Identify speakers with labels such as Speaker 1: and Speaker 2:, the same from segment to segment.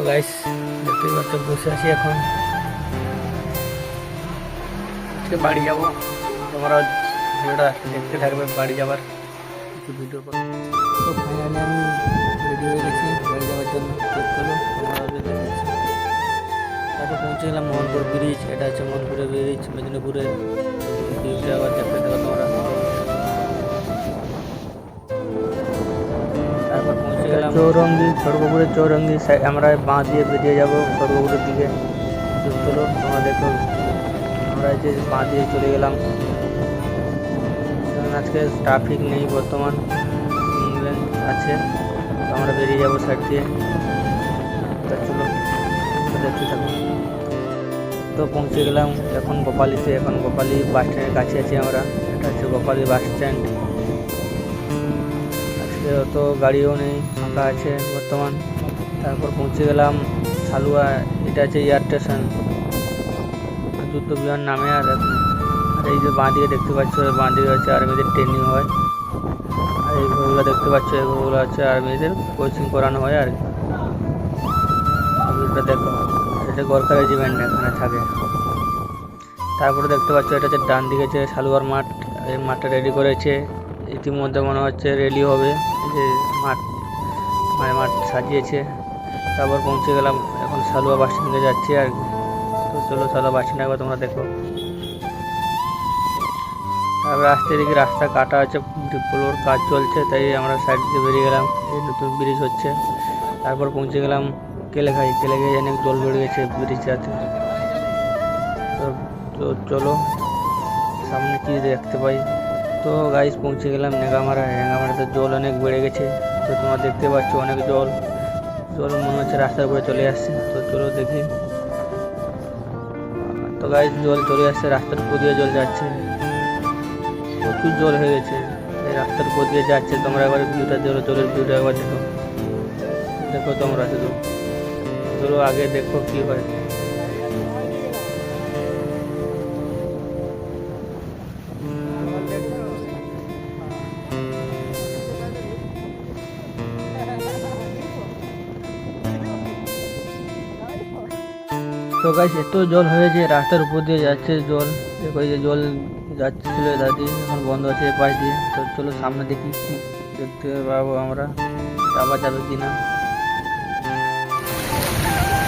Speaker 1: Guys দেখতেই পাচ্ছ বসে আছি এখন, আজকে বাড়ি যাবো। তোমরা ভিডিওটা দেখতে থাকবে বাড়ি যাবার কিছু ভিডিও। তো ফাইনালি আমি রেডি হয়ে গেছি বাড়ি যাওয়ার জন্য। তো চলো তোমরা দেখাচ্ছি। তারপর পৌঁছে গেলাম মোহনপুর ব্রিজ। এটা হচ্ছে মোহনপুরের ব্রিজ, মেদিনীপুরের ব্রিজটা আবার দেখতে থাকো তোমরা। তারপর পৌঁছে গেলাম চৌরঙ্গি, খড়গপুরের চৌরঙ্গি। আমরা বাঁ দিয়ে বেরিয়ে যাবো খড়গপুরের দিকে। চলো তোমরা দেখো, আমরা যে বাঁ দিয়ে চলে গেলাম। আজকে ট্রাফিক নেই, বর্তমান ইংল্যান্ড আছে, তো আমরা বেরিয়ে যাবো সাইড দিয়ে। তা চলো দেখতে থাকো। তো পৌঁছে গেলাম এখন গোপালীতে। এখন গোপালী বাস স্ট্যান্ডের কাছে আছি আমরা। এটা হচ্ছে গোপালী বাস স্ট্যান্ড। আজকে অত গাড়িও নেই, ফাঁকা আছে বর্তমান। তারপর পৌঁছে গেলাম সালুয়া। এটা হচ্ছে এয়ার স্টেশন, যুদ্ধ বিমান নামে। আর এই যে বাঁ দিকে দেখতে পাচ্ছ, বাঁ দিকে হচ্ছে আর্মিদের ট্রেনিং হয়। আর এই ঘরগুলো দেখতে পাচ্ছ, এই ঘরগুলো হচ্ছে আর্মিদের কোচিং করানো হয়। আর এটা দেখো, এটা গোর্খা রেজিমেন্ট এখানে থাকে। তারপরে দেখতে পাচ্ছ এটা হচ্ছে ডান দিকে হচ্ছে সালুয়ার মাঠ। এই মাঠটা রেডি করেছে ইতিমধ্যে, মনে হচ্ছে রেলি হবে। যে মাঠ মাঠ সাজিয়েছে। তারপর পৌঁছে গেলাম এখন সালুয়া বাস স্ট্যান্ডে যাচ্ছি আর কি। তো চলো সালুয়া বাস স্ট্যান্ডে একবার তোমরা দেখো। তারপর আসতে দেখি রাস্তা কাটা আছে, ডিপোলোর কাজ চলছে, তাই আমরা সাইড দিয়ে বেরিয়ে গেলাম। এই নতুন ব্রিজ হচ্ছে। তারপর পৌঁছে গেলাম কেলেঘাই। কেলেঘাই অনেক জল বেড়ে গেছে ব্রিজটাতে। তো চলো সামনে কি দেখতে পাই। তো গাইস পৌঁছে গেলাম নেগামারা। নেগামারাতে জল অনেক বেড়ে গেছে। তো তোমরা দেখতে পাচ্ছ অনেক জল মনে হচ্ছে রাস্তার উপরে চলে আসছে। তো চলো দেখি। তো গাইস জল চলে আসছে, রাস্তার উপর দিয়ে জল যাচ্ছে, প্রচুর জল হয়ে গেছে। এই রাস্তার উপর দিয়ে যাচ্ছে। তোমরা একবার ভিউটা জলের ভিউটা একবার দেখো তোমরা শুধু। চলো আগে দেখো কি হয়। তো গাইস এত জল হয়েছে, রাস্তার উপর দিয়ে যাচ্ছে জল। দেখো এই যে জল যাচ্ছিল দাদি, এখন বন্ধ আছে এ পাশ দিয়ে। তো চলো সামনে দেখি কি দেখতে পাবো আমরা, যাওয়া যাবে কিনা।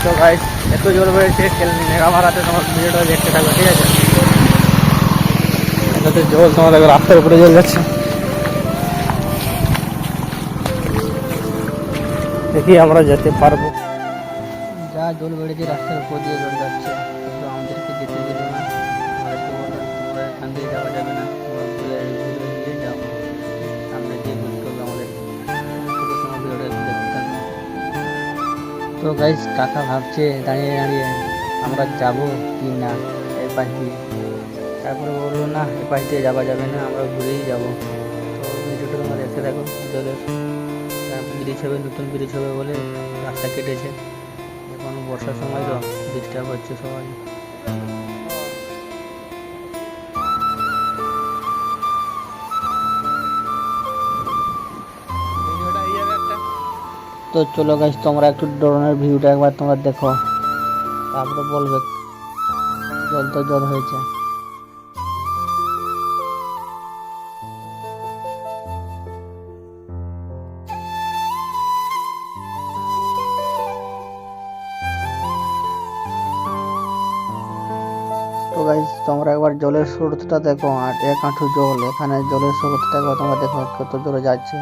Speaker 1: তো গাইস এত জল হয়েছে নেগামারাতে, তোমার ভিডিওটা দেখতে থাকবে, ঠিক আছে? এটাতে জল তোমার দেখো, রাস্তার উপরে জল যাচ্ছে। দেখি আমরা যেতে পারবো। যা জল বেড়েছে, রাস্তার উপর দিয়ে জল যাচ্ছে, কিন্তু আমাদেরকে যেতে দিল না। আমাদেরকে বললো তোমরা এখান দিয়ে যাওয়া যাবে না, তোমরা ঘুরে দিয়ে যাও, সামনে গিয়ে ঘুরতে হবে আমাদের। তোমার ভিডিওটা একটু দেখতে থাকবে। তো গাইস কাকা ভাবছে দাঁড়িয়ে দাঁড়িয়ে আমরা যাব কি না এই পাশ দিয়ে। তারপরে বললো না এ পাশ দিয়ে যাওয়া যাবে না, আমরা ঘুরেই যাব। তো ভিডিওটা তোমরা দেখতে থাকো। জলের ব্রিজ হবে, নতুন ব্রিজ হবে বলে রাস্তা কেটেছে। এখন বর্ষার সময় তো ডিস্টার্ব হচ্ছে সবাই। তো চলো গাইস তোমরা একটু ড্রোনের ভিউটা একবার তোমরা দেখো, তারপরে বলবে। জল তো জল হয়েছে। তো গাইস তোমরা একবার জলের স্রোতটা দেখো, আর এক হাঁটু জল। এখানে জলের স্রোতটা তোমরা দেখো কত জোরে যাচ্ছে।